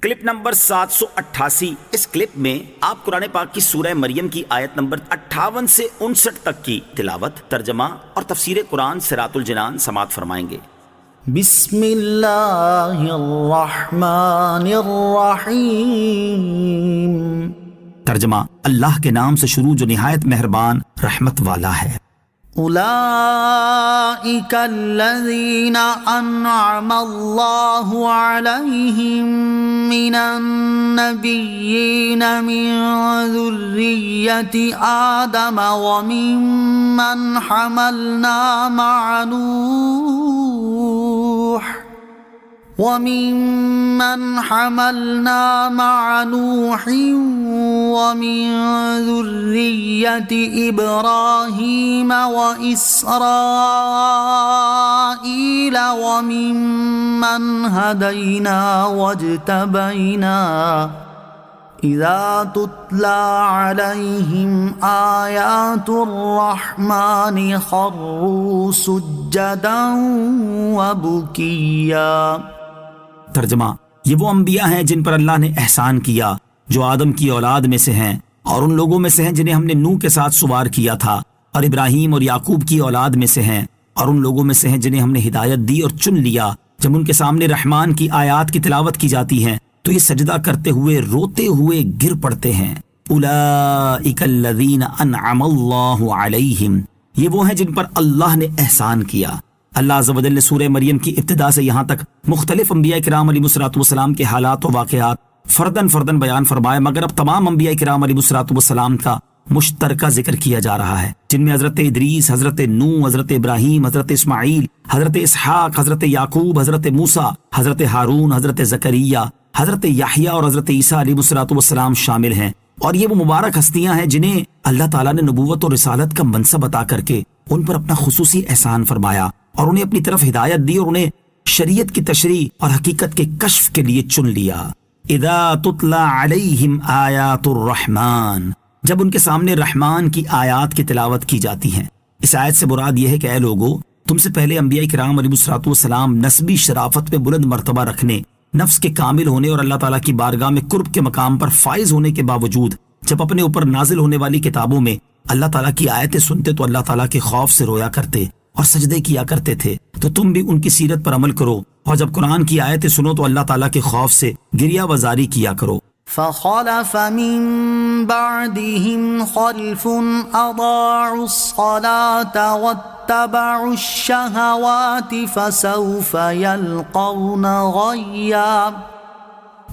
Clip number 788۔ اس clip میں آپ قرآن پاک کی سورہ مریم کی آیت نمبر 58 سے 59 تک کی تلاوت، ترجمہ اور تفسیر قرآن صراط الجنان سماعت فرمائیں گے۔ بسم اللہ الرحمن الرحیم۔ ترجمہ، اللہ کے نام سے شروع جو نہایت مہربان رحمت والا ہے۔ اولئک الذین انعم اللہ علیہم من النبیین من ذریۃ آدم وممن حملنا مع نوح ومن ذرية إبراهيم وإسرائيل وممن هدينا واجتبينا إذا تتلى عليهم آيات الرحمن خروا سجدا وبكيا۔ ترجمہ، یہ وہ انبیاء ہیں جن پر اللہ نے احسان کیا، جو آدم کی اولاد میں سے ہیں، اور ان لوگوں میں سے ہیں جنہیں ہم نے نوح کے ساتھ سوار کیا تھا، اور ابراہیم اور یعقوب کی اولاد میں سے ہیں، اور ان لوگوں میں سے ہیں جنہیں ہم نے ہدایت دی اور چن لیا۔ جب ان کے سامنے رحمان کی آیات کی تلاوت کی جاتی ہیں تو یہ سجدہ کرتے ہوئے روتے ہوئے گر پڑتے ہیں۔ اولئک الذین انعم اللہ علیہم، یہ وہ ہیں جن پر اللہ نے احسان کیا۔ اللہ عز و جل نے سورہ مریم کی ابتدا سے یہاں تک مختلف انبیاء کرام علیہ الصلوۃ والسلام کے حالات و واقعات فرداً بیان فرمائے، مگر اب تمام انبیاء کرام علیہ الصلوۃ والسلام کا مشترکہ ذکر کیا جا رہا ہے، جن میں حضرت ادریس، حضرت نوح، حضرت ابراہیم، حضرت اسماعیل، حضرت اسحاق، حضرت یعقوب، حضرت موسیٰ، حضرت ہارون، حضرت زکریا، حضرت یحییٰ اور حضرت عیسیٰ علیہ الصلوۃ والسلام شامل ہیں۔ اور یہ وہ مبارک ہستیاں ہیں جنہیں اللہ تعالیٰ نے نبوت اور رسالت کا منصب عطا کر کے ان پر اپنا خصوصی احسان فرمایا اور انہیں اپنی طرف ہدایت دی اور انہیں شریعت کی تشریح اور حقیقت کے کشف کے لیے چن لیا۔ اذا تتلی علیہم آیات الرحمن، جب ان کے سامنے رحمان کی آیات کی تلاوت کی جاتی ہیں۔ اس آیت سے مراد یہ ہے کہ اے لوگو، تم سے پہلے انبیاء کرام علیہ الصلوۃ والسلام نسبی شرافت میں بلند مرتبہ رکھنے، نفس کے کامل ہونے اور اللہ تعالیٰ کی بارگاہ میں قرب کے مقام پر فائز ہونے کے باوجود جب اپنے اوپر نازل ہونے والی کتابوں میں اللہ تعالیٰ کی آیتیں سنتے تو اللہ تعالیٰ کے خوف سے رویا کرتے اور سجدے کیا کرتے تھے۔ تو تم بھی ان کی سیرت پر عمل کرو، اور جب قرآن کی آیتیں سنو تو اللہ تعالیٰ کے خوف سے گریہ وزاری کیا کرو۔ فخلف من بعدهم خلف اضاعوا الصلاة واتبعوا الشهوات فسوف يلقون غيا۔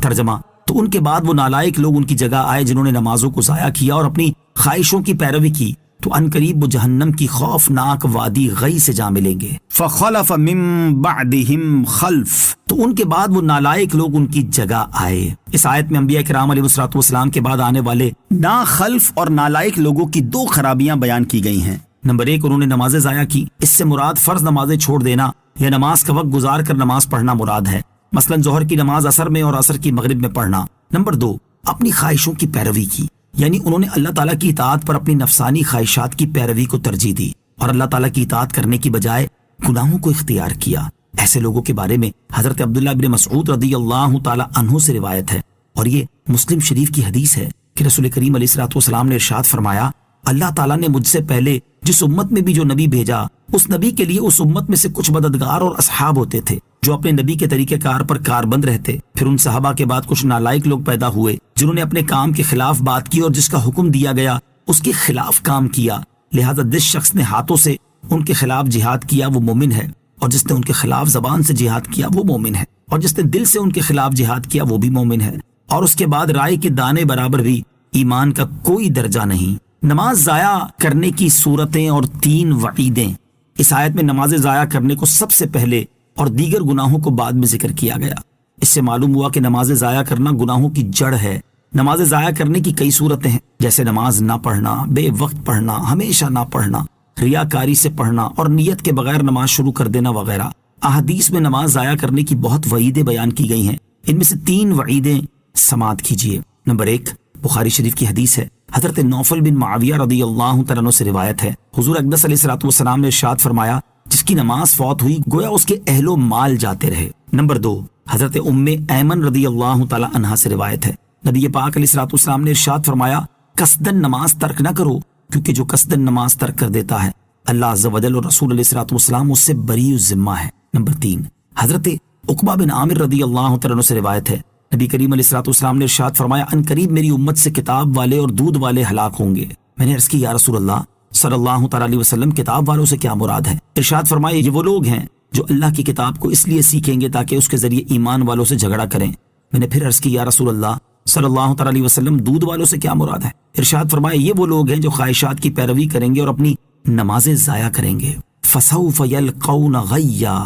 ترجمہ، تو ان کے بعد وہ نالائق لوگ ان کی جگہ آئے جنہوں نے نمازوں کو ضائع کیا اور اپنی خواہشوں کی پیروی کی، تو ان قریب وہ جہنم کی خوفناک وادی غی سے جا ملیں گے۔ فخلف من بعدهم خلف، تو ان کے بعد وہ نالائق لوگ ان کی جگہ آئے۔ اس آیت میں انبیاء کرام علیہ الصلوۃ والسلام کے بعد آنے والے ناخلف اور نالائق لوگوں کی دو خرابیاں بیان کی گئی ہیں۔ نمبر 1، انہوں نے نمازیں ضائع کی۔ اس سے مراد فرض نمازیں چھوڑ دینا یا نماز کا وقت گزار کر نماز پڑھنا مراد ہے، مثلا ظہر کی نماز عصر میں اور عصر کی مغرب میں پڑھنا۔ نمبر 2، اپنی خواہشوں کی پیروی کی، یعنی انہوں نے اللہ تعالیٰ کی اطاعت پر اپنی نفسانی خواہشات کی پیروی کو ترجیح دی اور اللہ تعالیٰ کی اطاعت کرنے کی بجائے گناہوں کو اختیار کیا۔ ایسے لوگوں کے بارے میں حضرت عبداللہ بن مسعود رضی اللہ تعالیٰ عنہ سے روایت ہے، اور یہ مسلم شریف کی حدیث ہے کہ رسول کریم علیہ الصلوۃ والسلام نے ارشاد فرمایا، اللہ تعالیٰ نے مجھ سے پہلے جس امت میں بھی جو نبی بھیجا، اس نبی کے لیے اس امت میں سے کچھ مددگار اور اصحاب ہوتے تھے جو اپنے نبی کے طریقہ کار پر کاربند رہتے۔ پھر ان صحابہ کے بعد کچھ نالائق لوگ پیدا ہوئے جنہوں نے اپنے کام کے خلاف بات کی اور جس کا حکم دیا گیا اس کے خلاف کام کیا، لہذا جس شخص نے ہاتھوں سے ان کے خلاف جہاد کیا وہ مومن ہے، اور جس نے ان کے خلاف زبان سے جہاد کیا وہ مومن ہے، اور جس نے دل سے ان کے خلاف جہاد کیا وہ بھی مومن ہے، اور اس کے بعد رائے کے دانے برابر بھی ایمان کا کوئی درجہ نہیں۔ نماز ضائع کرنے کی صورتیں اور 3 وعیدیں۔ اس آیت میں نماز ضائع کرنے کو سب سے پہلے اور دیگر گناہوں کو بعد میں ذکر کیا گیا۔ اس سے معلوم ہوا کہ نماز ضائع کرنا گناہوں کی جڑ ہے۔ نماز ضائع کرنے کی کئی صورتیں ہیں، جیسے نماز نہ پڑھنا، بے وقت پڑھنا، ہمیشہ نہ پڑھنا، ریاکاری سے پڑھنا اور نیت کے بغیر نماز شروع کر دینا وغیرہ۔ احادیث میں نماز ضائع کرنے کی بہت وعیدیں بیان کی گئی ہیں، ان میں سے 3 وعیدیں سماعت کیجیے۔ نمبر 1، بخاری شریف کی حدیث ہے، حضرت نوفل بن معاویہ رضی اللہ تعالیٰ عنہ سے روایت ہے، حضور اقدس علیہ الصلوۃ والسلام نے ارشاد فرمایا، جس کی نماز فوت ہوئی گویا اس کے اہل و مال جاتے رہے۔ نمبر 2، حضرت ام ایمن رضی اللہ تعالی عنہا سے روایت ہے، نبی پاک علیہ الصلوۃ والسلام نے ارشاد فرمایا قصدن نماز ترک نہ کرو، کیونکہ جو قصدن نماز ترک کر دیتا ہے اللہ عز و جل اور رسول علیہ الصلوۃ والسلام اس سے بری الذمہ ہے۔ نمبر 3، حضرت عقبہ بن عامر رضی اللہ تعالیٰ عنہ سے روایت ہے، نبی کریم علیہ الصلوۃ والسلام نے ارشاد فرمایا ان قریب میری امت سے کتاب والے اور دودھ والے ہلاک ہوں گے۔ میں نے عرض کی یا رسول اللہ صلی اللہ تعالیٰ علیہ وسلم کتاب والوں سے کیا مراد ہے؟ ارشاد فرمایا یہ وہ لوگ ہیں جو اللہ کی کتاب کو اس لیے سیکھیں گے تاکہ اس کے ذریعے ایمان والوں سے جھگڑا کریں۔ میں نے پھر عرض کی یا رسول اللہ صلی اللہ تعالیٰ علیہ وسلم دودھ والوں سے کیا مراد ہے؟ ارشاد فرمایا یہ وہ لوگ ہیں جو خواہشات کی پیروی کریں گے اور اپنی نمازیں ضائع کریں گے۔ فسوف یلقون غیا،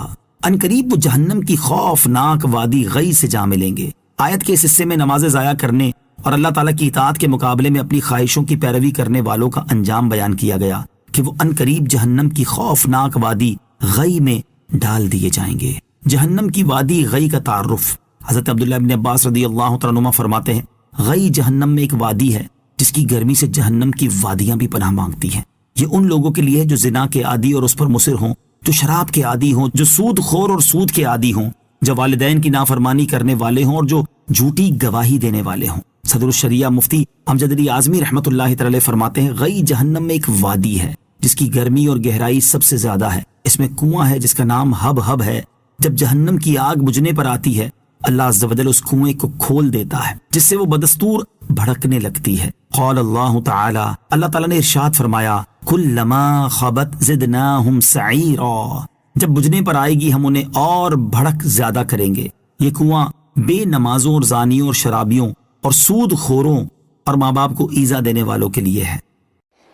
ان قریب وہ جہنم کی خوفناک وادی غی سے جا ملیں گے۔ آیت کے اس حصے میں نمازیں ضائع کرنے اور اللہ تعالیٰ کی اطاعت کے مقابلے میں اپنی خواہشوں کی پیروی کرنے والوں کا انجام بیان کیا گیا کہ وہ ان قریب جہنم کی خوفناک وادی غی میں ڈال دیے جائیں گے۔ جہنم کی وادی غی کا تعارف حضرت عبداللہ بن عباس رضی اللہ تعالیٰ عنہ فرماتے ہیں غی جہنم میں ایک وادی ہے جس کی گرمی سے جہنم کی وادیاں بھی پناہ مانگتی ہیں۔ یہ ان لوگوں کے لیے جو زنا کے عادی اور اس پر مصر ہوں، جو شراب کے عادی ہوں، جو سود خور اور سود کے عادی ہوں، جو والدین کی نافرمانی کرنے والے ہوں اور جو جھوٹی گواہی دینے والے ہوں۔ صدر الشریعہ مفتی امجد علی اعظمی رحمۃ اللہ تعالی فرماتے ہیں غی جہنم میں ایک وادی ہے جس کی گرمی اور گہرائی سب سے زیادہ ہے، اس میں کنواں ہے جس کا نام ہب ہب ہے۔ جب جہنم کی آگ بجھنے پر آتی ہے اللہ عز و جل اس کنویں کو کھول دیتا ہے جس سے وہ بدستور بھڑکنے لگتی ہے۔ قال اللہ تعالی، اللہ تعالیٰ نے ارشاد فرمایا کلما خبت زدناہم سعیرا، جب بجھنے پر آئے گی ہم انہیں اور بھڑک زیادہ کریں گے۔ یہ کنواں بے نمازوں اور زانیوں اور شرابیوں اور سود خوروں اور ماں باپ کو ایذا دینے والوں کے لیے ہے۔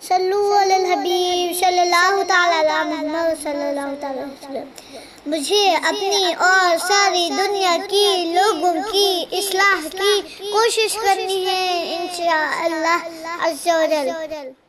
صلو علی الحبیب صلی اللہ تعالی علی محمد صلی اللہ تعالی وسلم۔ مجھے اپنی اور ساری دنیا کی لوگوں کی اصلاح کی کوشش کرنی ہے انشاءاللہ عز و جل۔